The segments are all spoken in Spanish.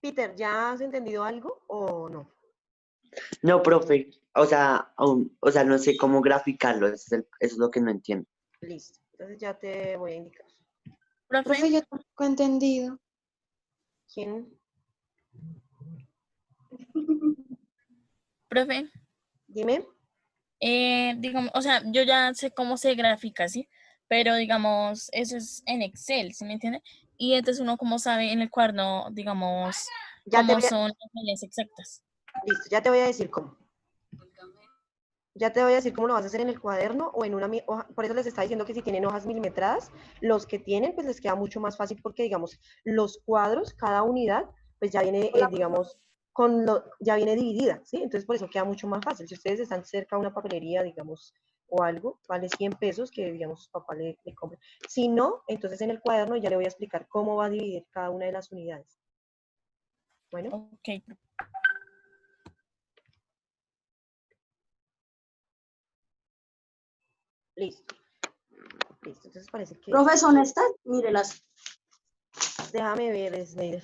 Peter, ¿ya has entendido algo o no? No, profe, o sea, no sé cómo graficarlo, eso es lo que no entiendo. Listo. Entonces ya te voy a indicar. Profe, Profe, yo tampoco he entendido. ¿Quién? profe, Dime. digamos, o sea, yo ya sé cómo se grafica, ¿sí? Pero digamos, eso es en Excel, ¿sí me entiende? Y entonces uno como sabe en el cuaderno, digamos, Ya te cómo voy a, son las líneas exactas. listo, ya te voy a decir cómo. Ya te voy a decir cómo lo vas a hacer en el cuaderno o en una hoja. Por eso les estaba diciendo que si tienen hojas milimetradas, los que tienen, pues les queda mucho más fácil porque, digamos, los cuadros, cada unidad, pues ya viene, digamos, ya viene dividida, ¿sí? Entonces, por eso queda mucho más fácil. Si ustedes están cerca de una papelería, digamos, o algo, vale 100 pesos que, digamos, su papá le compre. Si no, entonces en el cuaderno ya le voy a explicar cómo va a dividir cada una de las unidades. Bueno. Ok, Listo. Listo, entonces parece que... Profe, ¿son estas? Mírelas. Déjame ver, Snyder.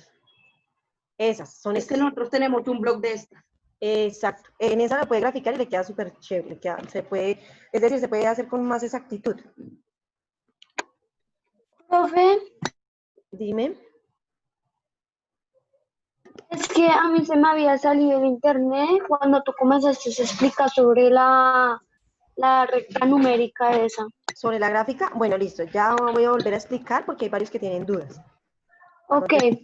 Esas, son Es que estas. nosotros tenemos un blog de estas. Exacto. En esa la puede graficar y le queda súper chévere. Se puede, es decir, se puede hacer con más exactitud. Profe, Dime. es que a mí se me había salido en internet cuando tú comenzaste a explicar sobre la recta numérica esa. Sobre la gráfica, bueno, listo. Ya voy a volver a explicar porque hay varios que tienen dudas. Ok, Entonces,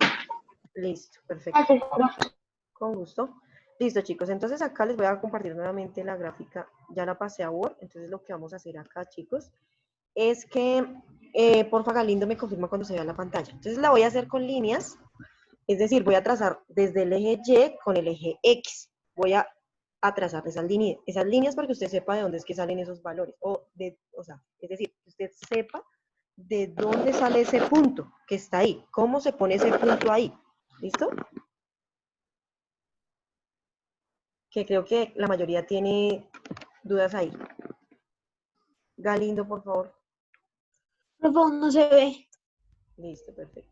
listo, perfecto. gracias, profe. Con gusto. Listo, chicos. Entonces acá les voy a compartir nuevamente la gráfica. Ya la pasé a Word. Entonces lo que vamos a hacer acá, chicos, es que, porfa, Galindo me confirma cuando se vea la pantalla. Entonces la voy a hacer con líneas. Es decir, voy a trazar desde el eje Y con el eje X. Voy a trazar esas líneas para que usted sepa de dónde es que salen esos valores. O sea, es decir, que usted sepa de dónde sale ese punto que está ahí. ¿Cómo se pone ese punto ahí? ¿Listo? Que creo que la mayoría tiene dudas ahí. Galindo, por favor. Profe, aún no se ve. Listo, perfecto.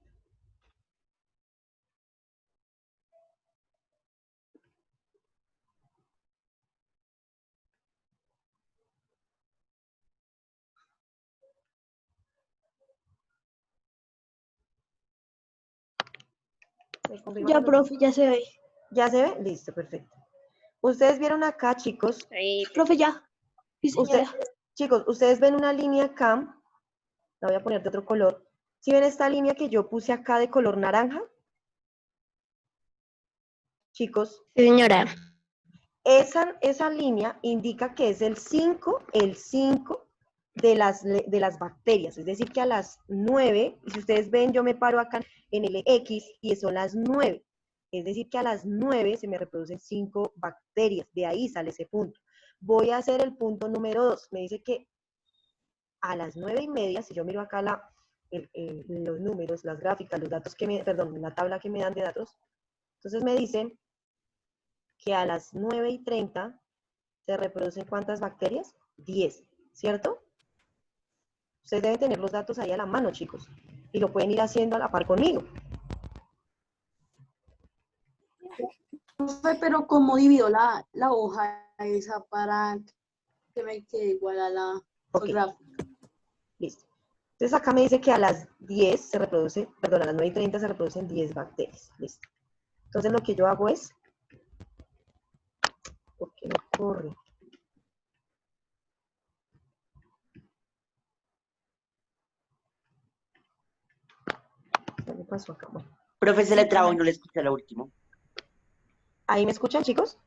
Ya, profe, ya se ve. ¿Ya se ve? Listo, perfecto. Ustedes vieron acá, chicos. Profe, ya. Sí, señora. Chicos, ustedes ven una línea acá. La voy a poner de otro color. ¿Sí ven esta línea que yo puse acá de color naranja? Chicos, Sí, señora. esa línea indica que es el 5 de las bacterias. Es decir, que a las 9, y si ustedes ven, yo me paro acá en el X y son las 9. Es decir, que a las 9 se me reproducen 5 bacterias. De ahí sale ese punto. Voy a hacer el punto número 2. Me dice que a las 9:30, si yo miro acá los números, las gráficas, los datos perdón, la tabla que me dan de datos, entonces me dicen que a las 9:30 se reproducen ¿cuántas bacterias? 10, ¿cierto? Ustedes deben tener los datos ahí a la mano, chicos, y lo pueden ir haciendo a la par conmigo. Profe, pero ¿cómo divido la hoja esa para que me quede igual a la Ok, gráfica? listo. Entonces acá me dice que a las 10 se reproduce, perdón, a las 9:30 se reproducen 10 bacterias. Listo. Entonces lo que yo hago es, ¿por qué no corre? ¿Qué me pasó acá? Bueno, Profe, se le trabó y no le escuché lo último. ¿ahí me escuchan, chicos?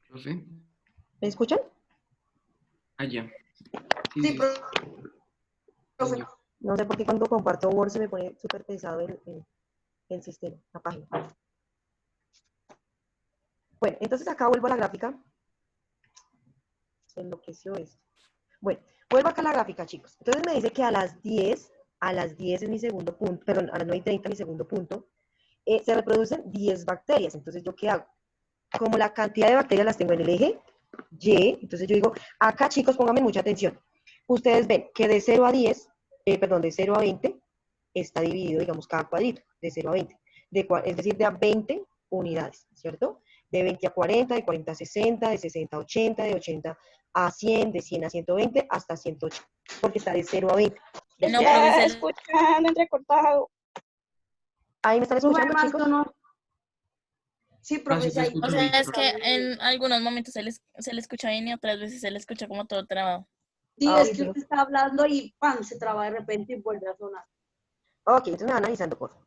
¿Profe? ¿Me escuchan? Ah, ya. Sí, Sí, sí, profe. señor. No sé por qué cuando comparto Word se me pone súper pesado el sistema, la página. Bueno, entonces acá vuelvo a la gráfica. Se enloqueció esto. Bueno, vuelvo acá a la gráfica, chicos. Entonces me dice que a las 10 es mi segundo punto, perdón, a las 9:30 mi segundo punto, se reproducen 10 bacterias. Entonces, ¿yo qué hago? Como la cantidad de bacterias las tengo en el eje Y, entonces yo digo, acá chicos, pónganme mucha atención. Ustedes ven que de 0 a 10, perdón, de 0 a 20, está dividido, digamos, cada cuadrito, de 0 a 20. es decir, de a 20 unidades, ¿cierto? De 20 a 40, de 40 a 60, de 60 a 80, de 80 a 100, de 100 a 120, hasta 180, porque está de 0 a 20. No, profe, Escuchando entrecortado. ¿Ahí me están Profe, escuchando, además, chicos? no. Sí, Ah, profe, sí sí, te ahí escucho o bien, sea, es profe. que en algunos momentos se le escucha bien y otras veces se le escucha como todo trabado. sí, Ah, es ok. que usted está hablando y ¡pam! Se traba de repente y vuelve a sonar. Ok, entonces me van avisando, por favor.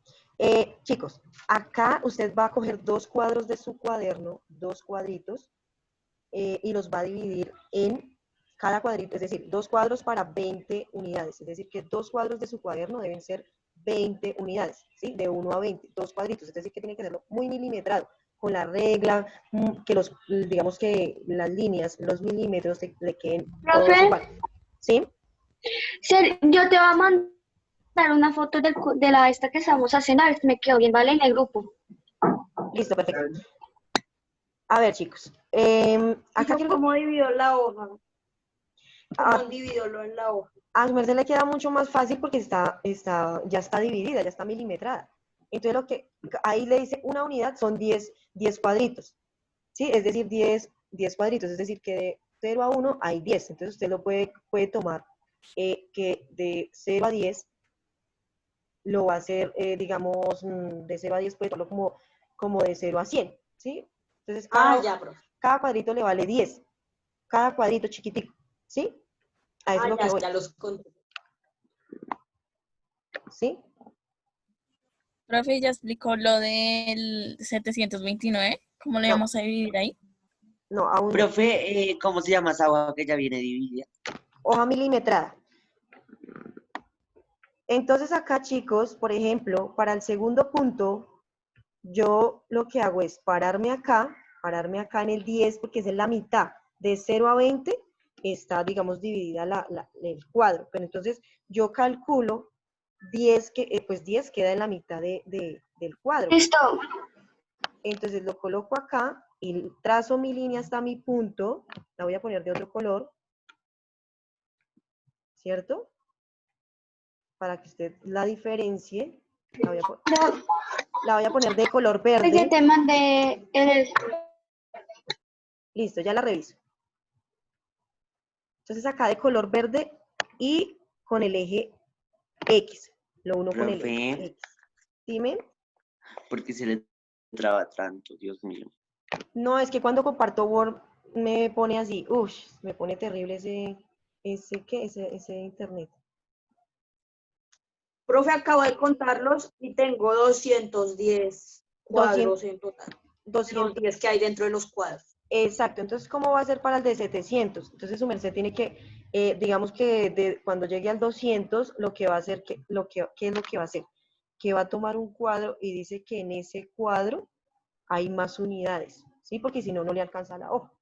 Chicos, acá usted va a coger 2 cuadros de su cuaderno, 2 cuadritos, y los va a dividir en cada cuadrito, es decir, 2 cuadros para 20 unidades, es decir, que 2 cuadros de su cuaderno deben ser 20 unidades, ¿sí? De 1 a 20, 2 cuadritos, es decir, que tiene que hacerlo muy milimetrado, con la regla, que digamos que las líneas, los milímetros le queden todos Profe, igual, ¿sí? yo te voy a mandar una foto de la esta que estamos haciendo, a ver si me quedó bien, ¿vale? En el grupo. Listo, perfecto. A ver, chicos, acá quiero... ¿Cómo dividió la hoja? ¿Cómo Ah, dividió en la hoja? a su merced le queda mucho más fácil porque ya está dividida, ya está milimetrada. Entonces, ahí le dice una unidad son 10 cuadritos, ¿sí? Es decir, 10 cuadritos, es decir, que de 0 a 1 hay 10. Entonces, usted lo puede tomar que de 0 a 10 lo va a hacer, digamos, de 0 a 10 puede tomarlo como de 0 a 100, ¿sí? Entonces, Ya, profe. cada cuadrito le vale 10, cada cuadrito chiquitico, ¿sí? A eso es lo que voy, Ya los conté. ¿sí? Profe, ya explicó lo del 729, ¿cómo le No, vamos a dividir ahí? no, aún no. Profe, ¿cómo se llama esa hoja que ya viene dividida? Hoja milimetrada. Entonces acá, chicos, por ejemplo, para el segundo punto, yo lo que hago es pararme acá en el 10, porque es en la mitad. De 0 a 20 está, digamos, dividida el cuadro. Pero entonces yo calculo 10, pues 10 queda en la mitad del cuadro. Listo. Entonces lo coloco acá y trazo mi línea hasta mi punto. La voy a poner de otro color, ¿cierto? Para que usted la diferencie. La voy a poner de color Ya verde. te mandé Listo, ya la reviso. Entonces acá de color verde y con el eje X. Lo uno con el eje Profe, X. Dime. ¿por qué se le traba tanto? Dios mío. No, es que cuando comparto Word me pone así. Uff, me pone terrible ese internet. Profe, acabo de contarlos y tengo 210 cuadros en total. 200. Los 10 que hay dentro de los cuadros. Exacto, entonces, ¿cómo va a ser para el de 700? Entonces, su merced tiene que, digamos que cuando llegue al 200, lo que va a hacer, ¿qué es lo que va a hacer? Que va a tomar un cuadro y dice que en ese cuadro hay más unidades, ¿sí? Porque si no, no le alcanza la hoja,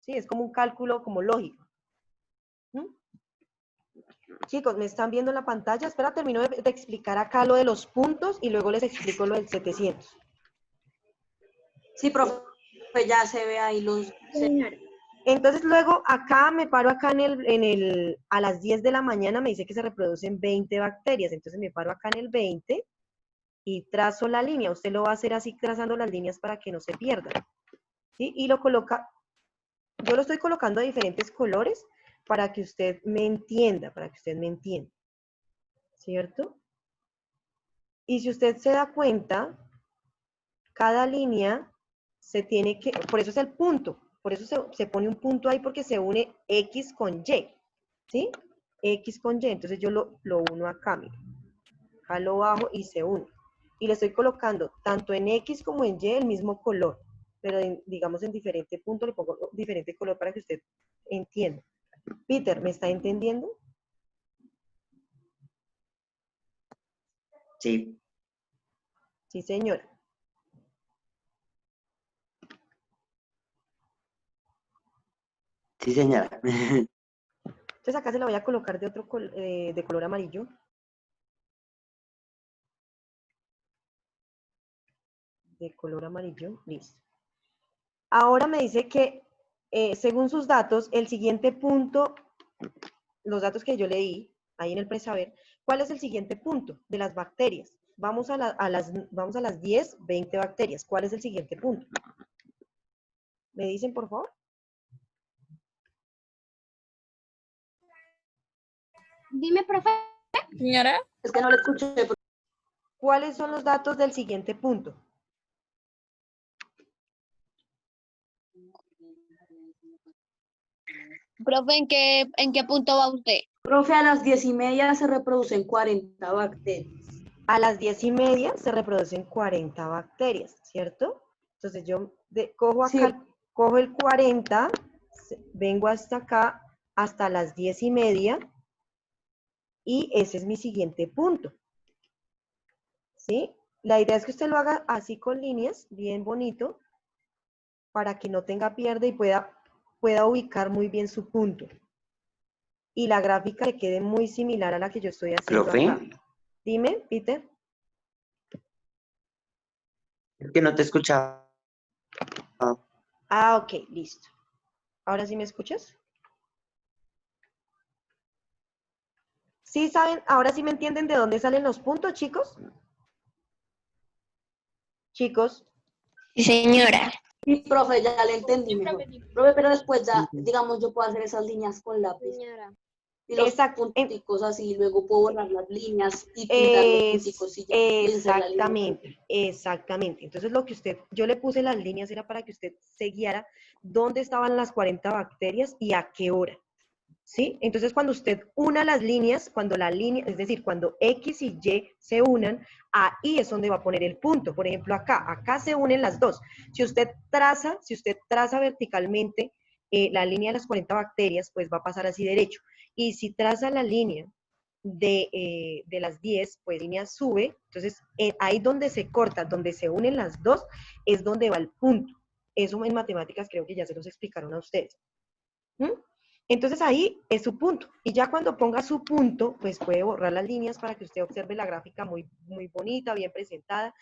¿sí? Es como un cálculo como lógico. ¿Mm? Chicos, ¿me están viendo en la pantalla? Espera, termino de explicar acá lo de los puntos y luego les explico lo del 700. Sí, profe, ya se ve ahí los... Entonces luego acá me paro acá a las 10 de la mañana me dice que se reproducen 20 bacterias, entonces me paro acá en el 20 y trazo la línea. Usted lo va a hacer así trazando las líneas para que no se pierda, ¿sí? Y lo coloca, yo lo estoy colocando de diferentes colores para que usted me entienda, ¿cierto? Y si usted se da cuenta, cada línea se tiene que, por eso es el punto, por eso se pone un punto ahí porque se une X con Y, ¿sí? X con Y, entonces yo lo uno acá, mire. Acá lo bajo y se une. Y le estoy colocando tanto en X como en Y el mismo color, pero digamos en diferente punto le pongo diferente color para que usted entienda. Peter, ¿me está entendiendo? Sí, Sí, señora. sí, señora. Entonces acá se la voy a colocar de color amarillo. De color amarillo, listo. Ahora me dice que, según sus datos, el siguiente punto, los datos que yo leí ahí en el presaber, ¿cuál es el siguiente punto de las bacterias? vamos a las 10, 20 bacterias. ¿Cuál es el siguiente punto? ¿Me dicen, por favor? Dime, profe. Señora, Es que no le escuché. ¿Cuáles son los datos del siguiente punto? Profe, ¿en qué punto va usted? Profe, a las 10:30 se reproducen 40 bacterias. A las 10:30 se reproducen 40 bacterias, ¿cierto? Entonces yo cojo acá, Sí. cojo el 40, vengo hasta acá, hasta las 10:30, y ese es mi siguiente punto, ¿sí? La idea es que usted lo haga así con líneas, bien bonito, para que no tenga pierde y pueda ubicar muy bien su punto. Y la gráfica le quede muy similar a la que yo estoy haciendo Profe, acá. Dime, Peter. es que no te escuchaba. Ah, ok, listo. ¿Ahora sí me escuchas? ¿Sí saben, ahora sí me entienden de dónde salen los puntos, chicos? Chicos, Sí, señora. Sí, profe, ya le entendí mejor. Profe, pero después ya, digamos, yo puedo hacer esas líneas con lápiz. Y los exacto, punticos así, luego puedo borrar las líneas y pintar los punticos y ya. Y hacer la línea. exactamente. Entonces yo le puse las líneas, era para que usted se guiara dónde estaban las 40 bacterias y a qué hora. ¿Sí? Entonces, cuando usted una las líneas, es decir, cuando X y Y se unan, ahí es donde va a poner el punto. Por ejemplo, acá se unen las dos. Si usted traza verticalmente la línea de las 40 bacterias, pues va a pasar así derecho. Y si traza la línea de las 10, pues línea sube. Entonces, ahí donde se corta, donde se unen las dos, es donde va el punto. Eso en matemáticas creo que ya se los explicaron a ustedes. ¿Mm? Entonces ahí es su punto. Y ya cuando ponga su punto, pues puede borrar las líneas para que usted observe la gráfica muy, muy bonita, bien presentada.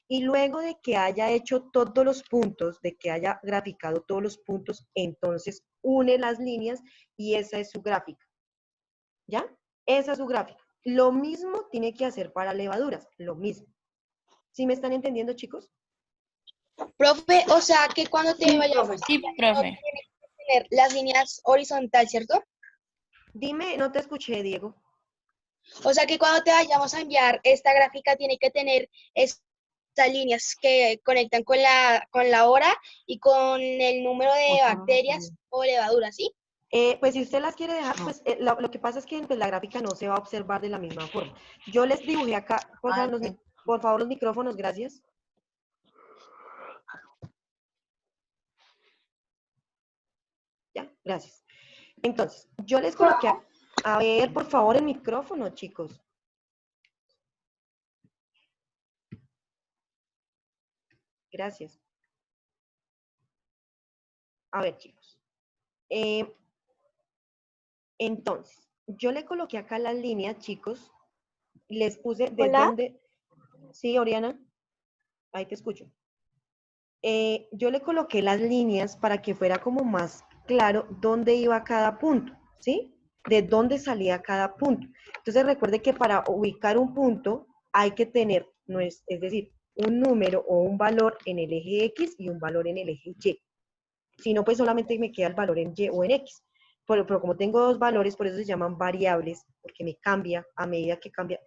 Y luego de que haya hecho todos los puntos, de que haya graficado todos los puntos, entonces une las líneas y esa es su gráfica. ¿Ya? Esa es su gráfica. Lo mismo tiene que hacer para levaduras, lo mismo. ¿Sí me están entendiendo, chicos? Profe, o sea que cuando te Sí, vayamos profe. sí, profe. tienes que tener las líneas horizontal, ¿cierto? Dime, no te escuché, Diego. O sea que cuando te vayamos a enviar esta gráfica tiene que tener estas líneas que conectan con la hora y con el número de bacterias o levaduras, ¿sí? Pues si usted las quiere dejar, pues lo que pasa es que pues, la gráfica no se va a observar de la misma forma. Yo les dibujé acá, por favor, los micrófonos, gracias. Ya, gracias. Entonces, yo les coloqué, a ver, por favor, el micrófono, chicos. Gracias. A ver, chicos. Entonces, yo le coloqué acá las líneas, chicos. Les puse de Hola. dónde. Sí, Oriana. Ahí te escucho. Yo le coloqué las líneas para que fuera como más claro dónde iba cada punto, ¿sí? De dónde salía cada punto. Entonces recuerde que para ubicar un punto hay que tener, es decir, un número o un valor en el eje X y un valor en el eje Y. Si no, pues solamente me queda el valor en Y o en X. Pero como tengo dos valores, por eso se llaman variables, porque me cambia a medida que cambia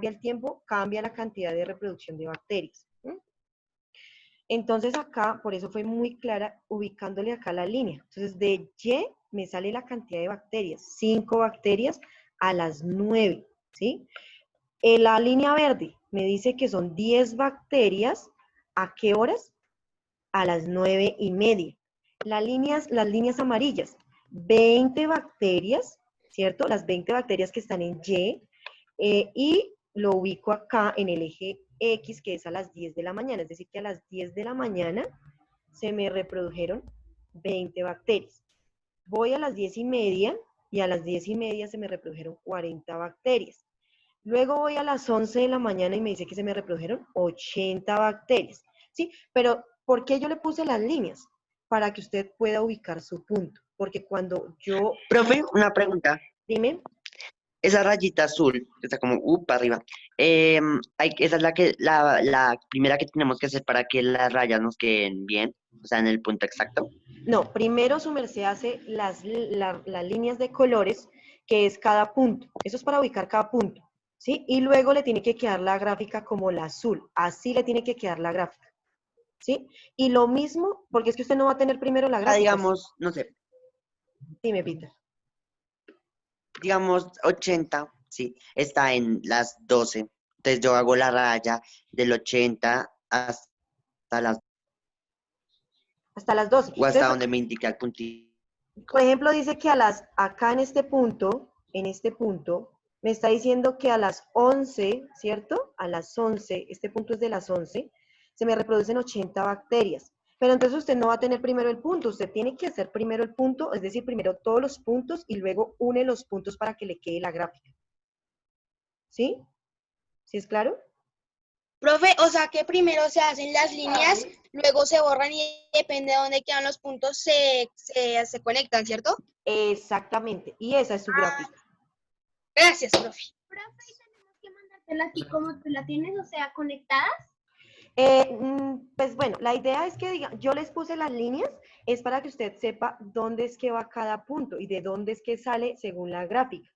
el tiempo, cambia la cantidad de reproducción de bacterias. ¿Mm? Entonces acá, por eso fue muy clara, ubicándole acá la línea. Entonces de Y me sale la cantidad de bacterias, 5 bacterias a las 9, ¿sí? La línea verde me dice que son 10 bacterias, ¿a qué horas? A las 9:30. Las líneas amarillas, 20 bacterias, ¿cierto? Las 20 bacterias que están en Y, y lo ubico acá en el eje X, que es a las 10 de la mañana, es decir, que a las 10 de la mañana se me reprodujeron 20 bacterias. Voy a las 10:30 y a las 10:30 se me reprodujeron 40 bacterias. Luego voy a las 11 de la mañana y me dice que se me reprodujeron 80 bacterias, ¿sí? Pero, ¿por qué yo le puse las líneas? Para que usted pueda ubicar su punto. Porque cuando yo... Profe, una pregunta. Dime. esa rayita azul, que está como para arriba, esa es la primera que tenemos que hacer para que las rayas nos queden bien, o sea, en el punto exacto. No, primero su merced hace las líneas de colores, que es cada punto. Eso es para ubicar cada punto, ¿sí? Y luego le tiene que quedar la gráfica como la azul. Así le tiene que quedar la gráfica, ¿sí? Y lo mismo, porque es que usted no va a tener primero la gráfica. Digamos, no sé, Dime, Peter. digamos 80, sí, está en las 12. Entonces yo hago la raya del 80 hasta las, Hasta las 12. o hasta Entonces, donde me indica el puntito. por ejemplo, dice que acá en este punto, me está diciendo que a las 11, ¿cierto? A las 11, este punto es de las 11, se me reproducen 80 bacterias. Pero entonces usted no va a tener primero el punto, usted tiene que hacer primero el punto, es decir, primero todos los puntos y luego une los puntos para que le quede la gráfica. ¿Sí? ¿Sí es claro? Profe, o sea que primero se hacen las líneas, luego se borran y depende de dónde quedan los puntos se conectan, ¿cierto? Exactamente, y esa es su gráfica. Gracias, profe. Profe, ¿y tenemos que mandártela así como tú la tienes, o sea, conectadas? Pues bueno, la idea es que yo les puse las líneas, es para que usted sepa dónde es que va cada punto y de dónde es que sale según la gráfica,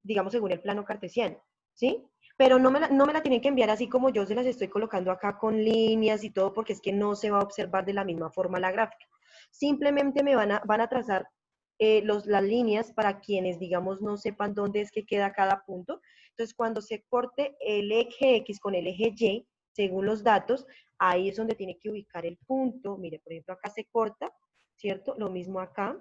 digamos según el plano cartesiano, ¿sí? Pero no me la tienen que enviar así como yo se las estoy colocando acá con líneas y todo, porque es que no se va a observar de la misma forma la gráfica. Simplemente me van a trazar las líneas para quienes, digamos, no sepan dónde es que queda cada punto. Entonces, cuando se corte el eje X con el eje Y, según los datos, ahí es donde tiene que ubicar el punto. Mire, por ejemplo, acá se corta, ¿cierto? Lo mismo acá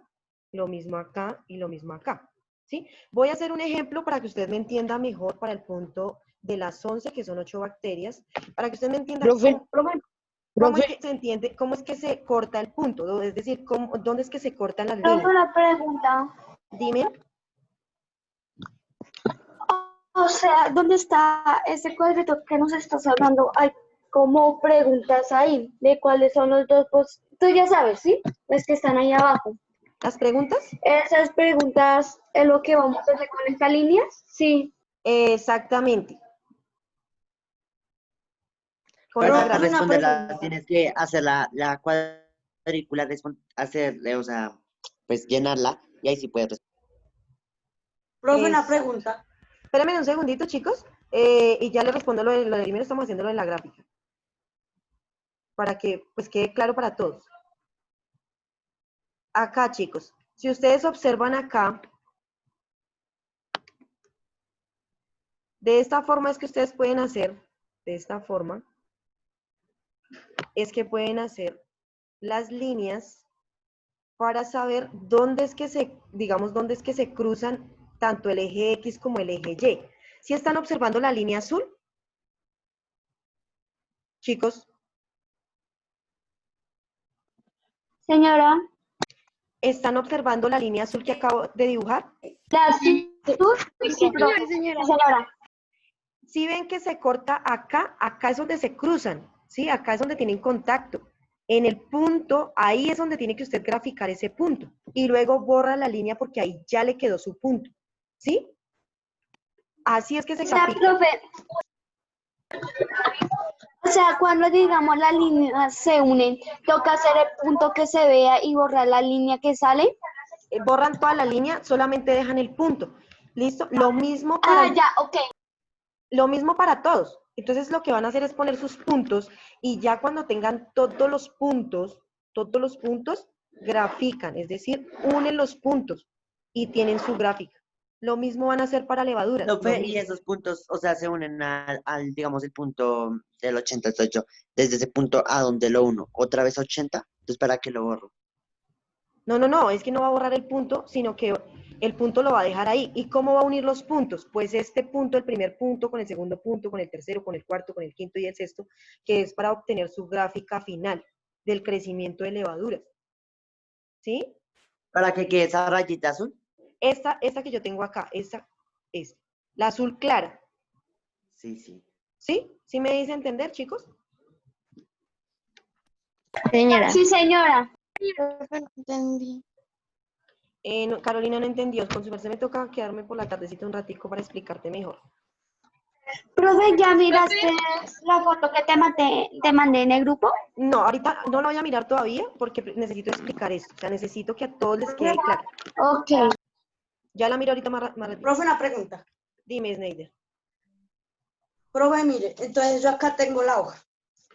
y lo mismo acá, ¿sí? Voy a hacer un ejemplo para que usted me entienda mejor para el punto de las 11, que son 8 bacterias, para que usted me entienda cómo es que se entiende, cómo es que se corta el punto, es decir, dónde es que se cortan las Profe, líneas. una pregunta. Dime. O sea, ¿dónde está ese cuadrito que nos estás hablando? Hay como preguntas ahí de cuáles son los dos, pues tú ya sabes, ¿sí? Las que están ahí abajo. ¿Las preguntas? Esas preguntas es lo que vamos a hacer con estas líneas, sí. Exactamente. Con Para esa gráfica. responderla tienes que hacer la cuadrícula, hacerle, o sea, pues llenarla y ahí sí puedes responder. Profe, una Exacto. pregunta. Espérenme un segundito, chicos, y ya les respondo lo de primero estamos haciendo lo de la gráfica. Para que pues quede claro para todos. Acá, chicos, si ustedes observan acá, de esta forma es que ustedes pueden hacer, de esta forma, es que pueden hacer las líneas para saber dónde es que digamos, dónde es que se cruzan tanto el eje X como el eje Y. ¿Sí están observando la línea azul? Chicos, Señora, ¿están observando la línea azul que acabo de dibujar? sí, señora. Si ven que se corta acá, acá es donde se cruzan, ¿sí? Acá es donde tienen contacto. En el punto, ahí es donde tiene que usted graficar ese punto. Y luego borra la línea porque ahí ya le quedó su punto, ¿sí? Así es que se O sea, grafica. profe, o sea, cuando digamos las líneas se unen, toca hacer el punto que se vea y borrar la línea que sale. Borran toda la línea, solamente dejan el punto. ¿Listo? Lo mismo para, Ah, ya, ok. lo mismo para todos. Entonces lo que van a hacer es poner sus puntos y ya cuando tengan todos los puntos, grafican, es decir, unen los puntos y tienen su gráfica. Lo mismo van a hacer para levaduras. No, lo y mismo. esos puntos, o sea, se unen al, digamos, el punto del 88, desde ese punto a donde lo uno, otra vez 80, entonces ¿para qué lo borro? No, es que no va a borrar el punto, sino que el punto lo va a dejar ahí. ¿Y cómo va a unir los puntos? Pues este punto, el primer punto, con el segundo punto, con el tercero, con el cuarto, con el quinto y el sexto, que es para obtener su gráfica final del crecimiento de levaduras. ¿Sí? ¿Para que quede esa rayita azul? Esta que yo tengo acá, esta es la azul clara. Sí, sí. ¿Sí? ¿Sí me dice entender, chicos? Señora. Sí, señora. Profe, no entendí. Carolina no entendió. Con su merced me toca quedarme por la tardecita un ratico para explicarte mejor. Profe, ¿ya miraste la foto que te mandé en el grupo? No, ahorita no la voy a mirar todavía porque necesito explicar esto. O sea, necesito que a todos les quede claro. Ok. Ya la miro ahorita más rápido. Profe, una pregunta. Dime, Sneider. Profe, mire, entonces yo acá tengo la hoja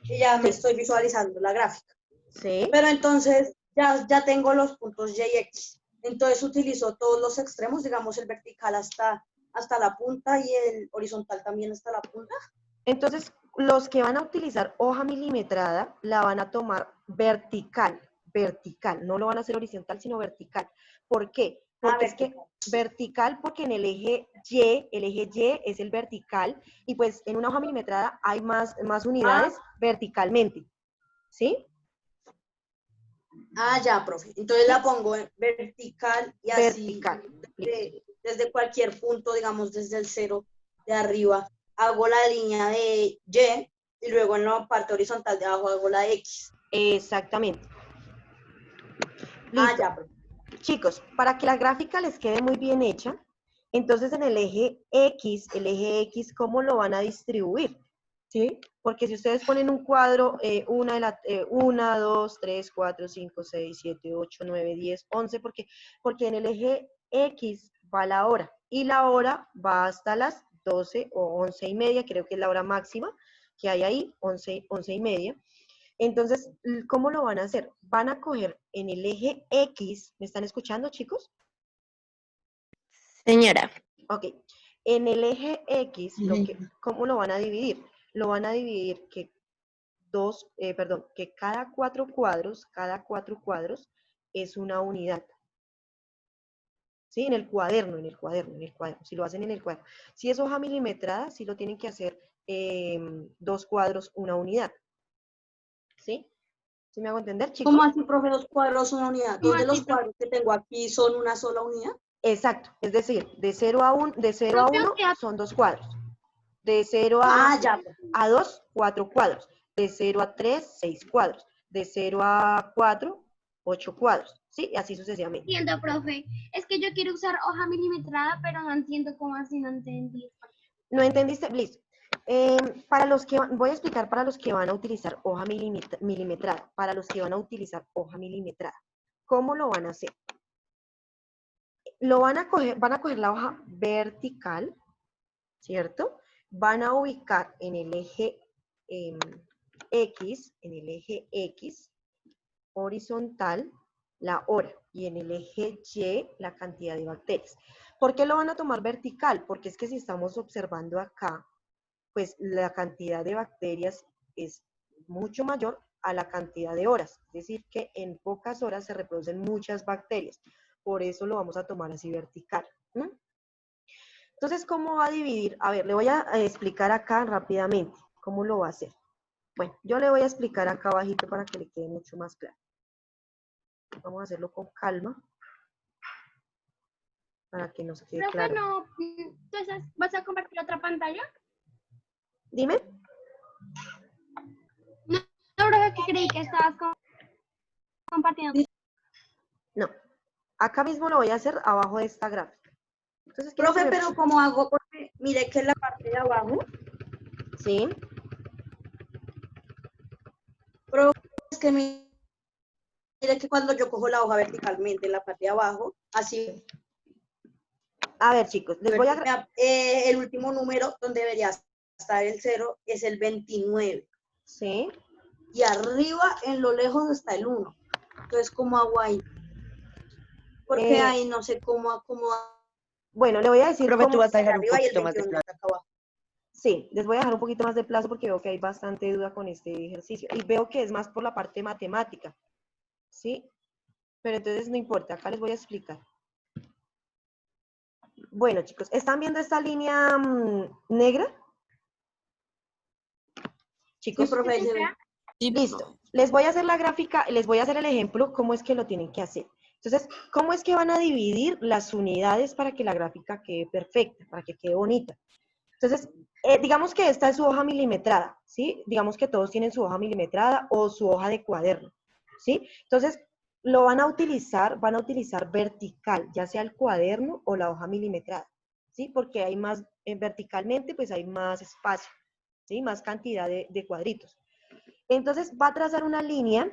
y ya me Sí. estoy visualizando la gráfica. Sí. Pero entonces ya tengo los puntos Y y X. Entonces utilizo todos los extremos, digamos el vertical hasta la punta y el horizontal también hasta la punta. Entonces, los que van a utilizar hoja milimetrada la van a tomar vertical, no lo van a hacer horizontal, sino vertical. ¿Por qué? Porque es que vertical, porque en el eje Y es el vertical, y pues en una hoja milimetrada hay más unidades verticalmente, ¿sí? Ah, ya, profe. Entonces la pongo en vertical y así Vertical. desde cualquier punto, digamos desde el 0 de arriba, hago la línea de Y y luego en la parte horizontal de abajo hago la X. Exactamente. Ah, Listo. ya, profe. Chicos, para que la gráfica les quede muy bien hecha, entonces en el eje X, ¿cómo lo van a distribuir? ¿Sí? Porque si ustedes ponen un cuadro, 1, 2, 3, 4, 5, 6, 7, 8, 9, 10, 11, porque en el eje X va la hora, y la hora va hasta las 12 o 11 y media, creo que es la hora máxima que hay ahí, 11 y media. Entonces, ¿cómo lo van a hacer? Van a coger en el eje X, ¿me están escuchando, chicos? Señora. Ok. En el eje X, ¿cómo lo van a dividir? Lo van a dividir que que cada cuatro cuadros es una unidad. ¿Sí? En el cuaderno. Si lo hacen en el cuaderno. Si es hoja milimetrada, sí lo tienen que hacer 2 cuadros, una unidad. ¿Sí? ¿Sí me hago entender, chicos? ¿Cómo así, profe, 2 cuadros, una unidad? ¿Dos de los cuadros que tengo aquí son una sola unidad? Exacto, es decir, de 0 a 1 son 2 cuadros. De 0 a 2, 4 cuadros. De 0 a 3, 6 cuadros. De 0 a 4, 8 cuadros. ¿Sí? Y así sucesivamente. Entiendo, profe. Es que yo quiero usar hoja milimetrada, pero no entiendo cómo así, no entendí. ¿No entendiste? Listo. Voy a explicar para los que van a utilizar hoja milimetrada. Para los que van a utilizar hoja milimetrada. ¿Cómo lo van a hacer? Van a coger la hoja vertical, ¿cierto? Van a ubicar en el eje X, horizontal, la hora, y en el eje Y, la cantidad de bacterias. ¿Por qué lo van a tomar vertical? Porque es que si estamos observando acá, pues la cantidad de bacterias es mucho mayor a la cantidad de horas. Es decir, que en pocas horas se reproducen muchas bacterias. Por eso lo vamos a tomar así vertical. Entonces, ¿cómo va a dividir? A ver, le voy a explicar acá rápidamente cómo lo va a hacer. Bueno, yo le voy a explicar acá abajito para que le quede mucho más claro. Vamos a hacerlo con calma para que nos quede claro. No, ¿tú vas a compartir otra pantalla? Dime. No, profe, que creí que estabas compartiendo. No, acá mismo lo voy a hacer abajo de esta gráfica. Entonces, profe, pero ¿cómo hago? Porque mire que en la parte de abajo. Sí. Pero es que mire que cuando yo cojo la hoja verticalmente en la parte de abajo, así. A ver, chicos, les voy a... el último número donde debería estar el 0 es el 29. Sí. Y arriba, en lo lejos, está el 1. Entonces, ¿cómo hago ahí? Porque ahí no sé cómo. Bueno, le voy a decir Profe, tú vas a dejar un poquito más de plazo. Sí, les voy a dejar un poquito más de plazo porque veo que hay bastante duda con este ejercicio. Y veo que es más por la parte matemática. ¿Sí? Pero entonces no importa, acá les voy a explicar. Bueno, chicos, ¿están viendo esta línea negra? Chicos, Sí, profe, listo. Les voy a hacer la gráfica, les voy a hacer el ejemplo, cómo es que lo tienen que hacer. Entonces, ¿cómo es que van a dividir las unidades para que la gráfica quede perfecta, para que quede bonita? Entonces, digamos que esta es su hoja milimetrada, ¿sí? Digamos que todos tienen su hoja milimetrada o su hoja de cuaderno, ¿sí? Entonces, lo van a utilizar vertical, ya sea el cuaderno o la hoja milimetrada, ¿sí? Porque hay más, verticalmente, pues hay más espacio, ¿sí? Más cantidad de cuadritos. Entonces, va a trazar una línea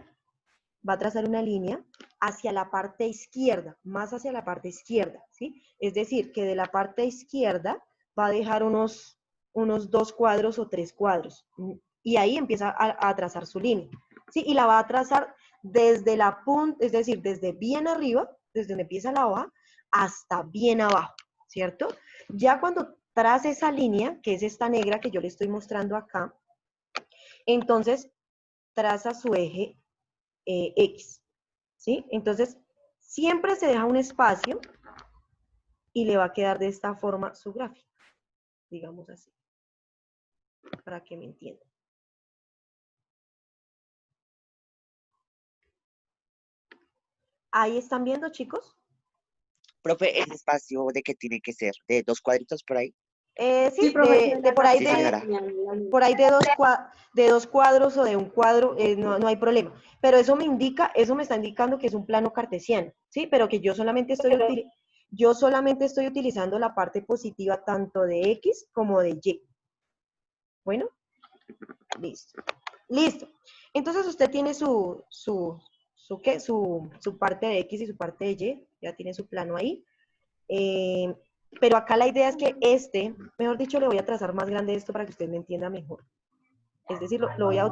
hacia la parte izquierda, más hacia la parte izquierda, ¿sí? Es decir, que de la parte izquierda va a dejar unos 2 cuadros o 3 cuadros, y ahí empieza a trazar su línea, ¿sí? Y la va a trazar desde la punta, es decir, desde bien arriba, desde donde empieza la hoja, hasta bien abajo, ¿cierto? Ya cuando trace esa línea, que es esta negra que yo le estoy mostrando acá, entonces traza su eje X, ¿sí? Entonces, siempre se deja un espacio y le va a quedar de esta forma su gráfica, digamos así, para que me entiendan. Ahí están viendo, chicos. Profe, ¿el espacio de qué tiene que ser? ¿De 2 cuadritos por ahí? Sí, Sí, profe, de por ahí Sí, de, señora. por ahí de dos cuadros o de un cuadro, no hay problema. Pero eso me está indicando que es un plano cartesiano, ¿sí? Pero que yo solamente estoy utilizando la parte positiva tanto de X como de Y. Bueno, listo. Listo. Entonces usted tiene su parte de X y su parte de Y, ya tiene su plano ahí. Pero acá la idea es que mejor dicho, le voy a trazar más grande esto para que usted me entienda mejor. Es decir, lo voy a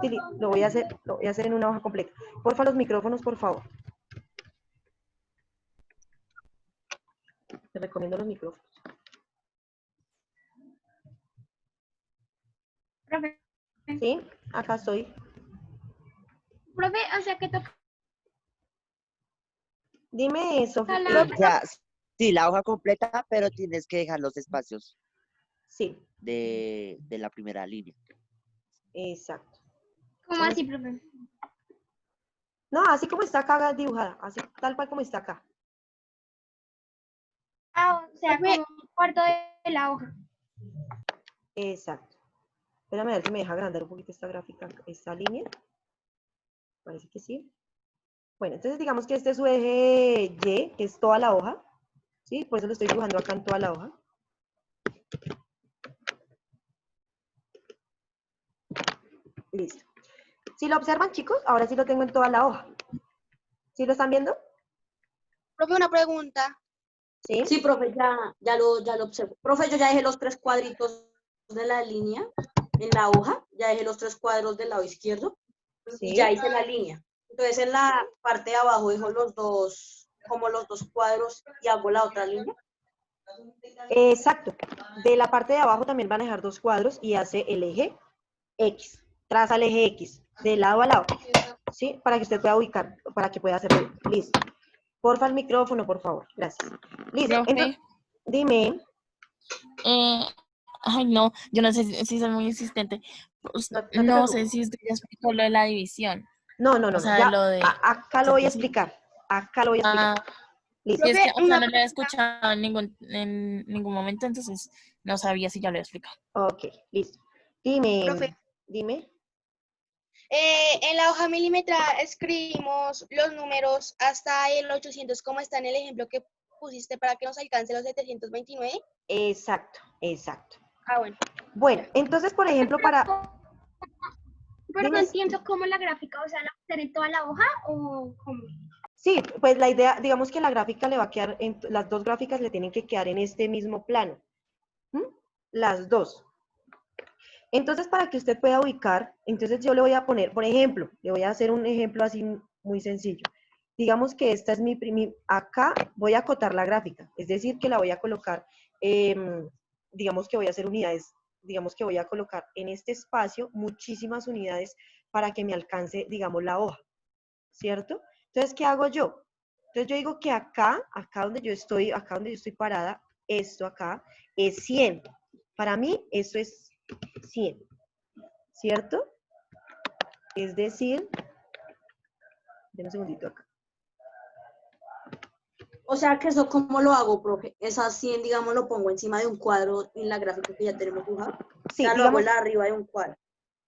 hacer en una hoja completa. Porfa, los micrófonos, por favor. Te recomiendo los micrófonos. Profe, ¿Sí? Acá estoy. profe, o sea que toca Dime, Sofía. la... O sea, sí, la hoja completa, pero tienes que dejar los espacios Sí, de la primera línea. exacto. ¿Cómo así, profe? No, así como está acá dibujada, así, tal cual como está acá. Ah, o sea, Profe, como un cuarto de la hoja. Exacto. Espérame a ver si me deja agrandar un poquito esta gráfica, esta línea. Parece que sí. Bueno, entonces digamos que este es su eje Y, que es toda la hoja. ¿Sí? Por eso lo estoy dibujando acá en toda la hoja. Listo. Si lo observan, chicos, ahora sí lo tengo en toda la hoja. ¿Sí lo están viendo? profe, una pregunta. Sí. Sí, profe, ya lo observo. Profe, yo ya dejé los 3 cuadritos de la línea en la hoja, ya dejé los 3 cuadros del lado izquierdo y Sí. ya hice la línea. Entonces en la parte de abajo dejo los 2 cuadros y hago la otra línea. Exacto. De la parte de abajo también van a dejar 2 cuadros y hace el eje X. Traza el eje X, de lado a lado. ¿Sí? Para que usted pueda ubicar, para que pueda hacerlo. Listo. Porfa, el micrófono, por favor. Gracias. Listo. Profe, Entonces, dime. ay no, yo no sé si soy muy insistente. No te No sé preocupes. si usted ya explicó lo de la división, No. o sea, de Ya, lo de, acá lo voy a ¿cierto? Sí. explicar. Acá lo voy a explicar. Ah, Listo. sí, es que, Profe, o sea, una no lo he pregunta. escuchado en ningún momento, entonces no sabía si ya lo he explicado. Ok, listo. Profe, Dime. en la hoja milimetrada escribimos los números hasta el 800, como está en el ejemplo que pusiste para que nos alcance los 729. Exacto. Ah, bueno. Bueno, entonces, por ejemplo, Pero no Dime. entiendo cómo la gráfica, o sea, ¿la va a hacer en toda la hoja o cómo? Sí, pues la idea, digamos que la gráfica le va a quedar, las dos gráficas le tienen que quedar en este mismo plano. ¿Mm? Las dos. Entonces, para que usted pueda ubicar, entonces yo le voy a poner, por ejemplo, le voy a hacer un ejemplo así muy sencillo. Digamos que esta es acá voy a acotar la gráfica, es decir, que la voy a colocar, digamos que voy a hacer unidades, digamos que voy a colocar en este espacio muchísimas unidades para que me alcance, digamos, la hoja, ¿cierto? Entonces, ¿qué hago yo? Entonces yo digo que acá donde yo estoy parada, esto acá es 100. Para mí, eso es 100, ¿cierto? Es decir, denme un segundito acá. O sea que eso, ¿cómo lo hago, profe? Esas 100, digamos, lo pongo encima de un cuadro en la gráfica que ya tenemos dibujado. Sí, Ya lo hago digamos, en la arriba de un cuadro.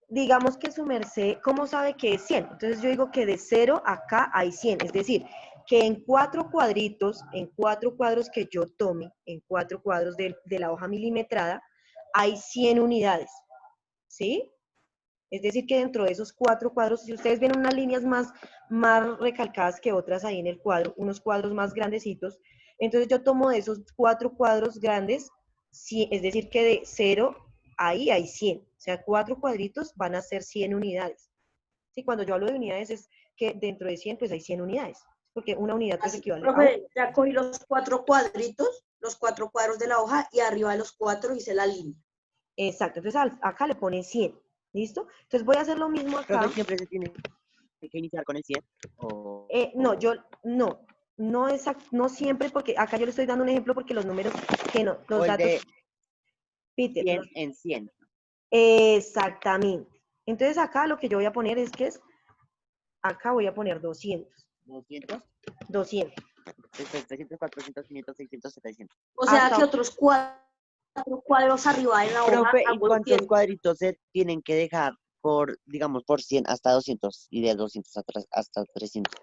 digamos que su merced, ¿cómo sabe que es 100? Entonces yo digo que de 0 acá hay 100, es decir, que en 4 cuadritos, en 4 cuadros que yo tome, en 4 cuadros de la hoja milimetrada, hay 100 unidades, ¿sí? Es decir, que dentro de esos 4 cuadros, si ustedes ven unas líneas más recalcadas que otras ahí en el cuadro, unos cuadros más grandecitos, entonces yo tomo de esos 4 cuadros grandes, es decir, que de 0 ahí hay 100. O sea, 4 cuadritos van a ser 100 unidades. Sí, cuando yo hablo de unidades es que dentro de 100 pues hay 100 unidades, porque una unidad pues Así, equivale a profe, ya cogí los 4 cuadritos, los 4 cuadros de la hoja y arriba de los 4 hice la línea. exacto, entonces acá le pone 100, ¿listo? Entonces voy a hacer lo mismo acá. Profe, siempre se tiene que iniciar con el 100. O, No, yo no siempre, porque acá yo le estoy dando un ejemplo porque los números que no, los o el datos, de Peter, 100 en 100. exactamente. Entonces acá lo que yo voy a poner acá voy a poner 200. 200, 200. después 300, 400, 500, 600, 700. O sea Hasta- que otros 4 cuadros arriba en la hoja Profe, ¿y hago cuántos 200. cuadritos se tienen que dejar por, digamos, por 100 hasta 200 y de 200 hasta 300?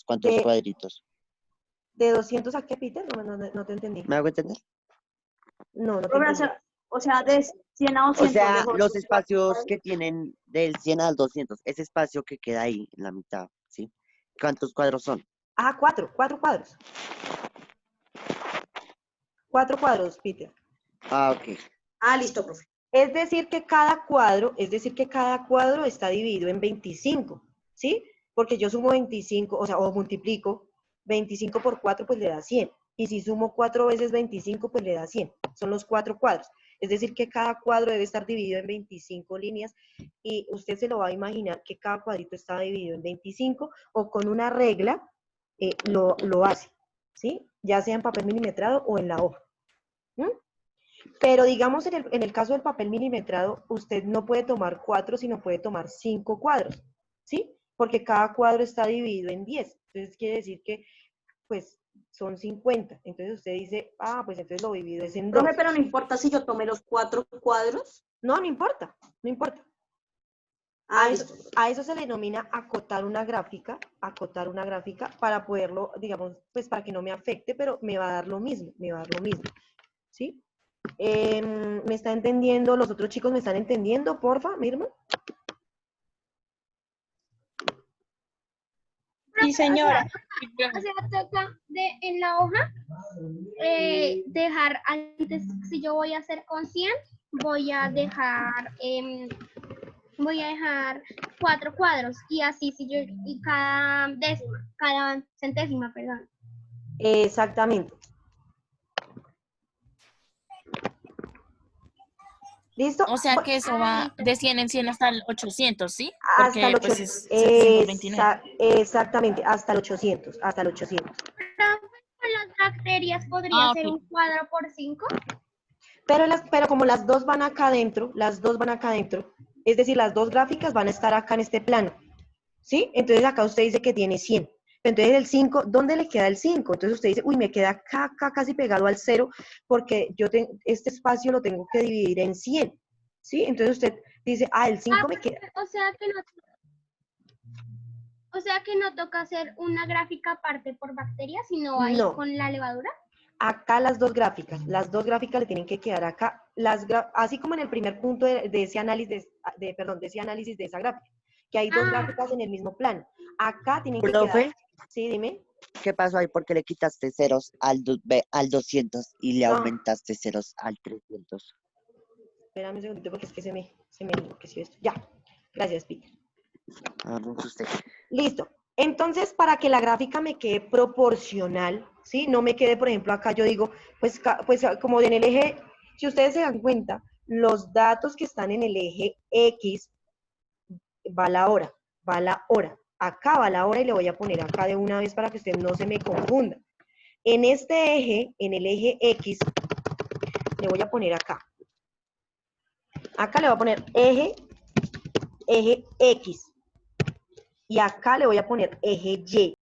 ¿Cuántos de, cuadritos? de 200 a qué, Peter? No te entendí. ¿Me hago entender? No te Profe, entendí. o sea, de 100 a O 200 sea, dejo los otros 4 espacios cuadros. que tienen del 100 al 200, ese espacio que queda ahí en la mitad, ¿sí? ¿Cuántos cuadros son? Ah, 4 cuadros. 4 cuadros, Peter. Ah, ok. Ah, listo, profe. Es decir que cada cuadro está dividido en 25, ¿sí? Porque yo sumo 25, o sea, o multiplico 25 por 4, pues le da 100. Y si sumo 4 veces 25, pues le da 100. Son los 4 cuadros. Es decir que cada cuadro debe estar dividido en 25 líneas y usted se lo va a imaginar que cada cuadrito está dividido en 25 o con una regla lo hace, ¿sí? Ya sea en papel milimetrado o en la hoja. ¿Mm? Pero digamos en el caso del papel milimetrado, usted no puede tomar 4, sino puede tomar 5 cuadros, ¿sí? Porque cada cuadro está dividido en 10. Entonces quiere decir que, pues, son 50. Entonces usted dice, ah, pues entonces lo divido es en 2. Profe, pero no importa si yo tomé los 4 cuadros. No, no importa, no importa. Ah, A listo. eso se le denomina acotar una gráfica para poderlo, digamos, pues para que no me afecte, pero me va a dar lo mismo, ¿sí? ¿Me está entendiendo? ¿Los otros chicos me están entendiendo, porfa, Mirma? Sí, señora. O sea, toca en la hoja dejar antes, si yo voy a hacer con 100, voy a dejar 4 cuadros y así si yo y cada centésima, perdón. Exactamente. ¿Listo? O sea que eso va de 100 en 100 hasta el 800, ¿sí? Hasta el Porque pues 800. es 729. Exactamente, hasta el 800, hasta el 800. Con las bacterias podría Ah, ser ok. un cuadro por 5. Pero como las dos van acá adentro, es decir, las dos gráficas van a estar acá en este plano, ¿sí? Entonces acá usted dice que tiene 100. Entonces el 5, ¿dónde le queda el 5? Entonces usted dice, uy, me queda acá casi pegado al 0 porque este espacio lo tengo que dividir en 100, ¿sí? Entonces usted dice, el 5 me queda. O sea que no toca hacer una gráfica aparte por bacterias, sino ahí No. con la levadura. Acá las dos gráficas le tienen que quedar acá, así como en el primer punto de ese análisis, de ese análisis de esa gráfica, que hay dos gráficas en el mismo plano. Acá tienen que quedar, Profe, sí, dime. ¿qué pasó ahí? ¿Por qué le quitaste ceros al 200 y le aumentaste ceros al 300? Espérame un segundito porque es que se me enloqueció esto. Ya, gracias, Peter. No sé usted. Listo. Entonces, para que la gráfica me quede proporcional, ¿sí? No me quede, por ejemplo, acá yo digo, pues como en el eje, si ustedes se dan cuenta, los datos que están en el eje X va la hora, va la hora. Acá va la hora y le voy a poner acá de una vez para que usted no se me confunda. En este eje, en el eje X, le voy a poner acá. Acá le voy a poner eje X. Y acá le voy a poner eje Y.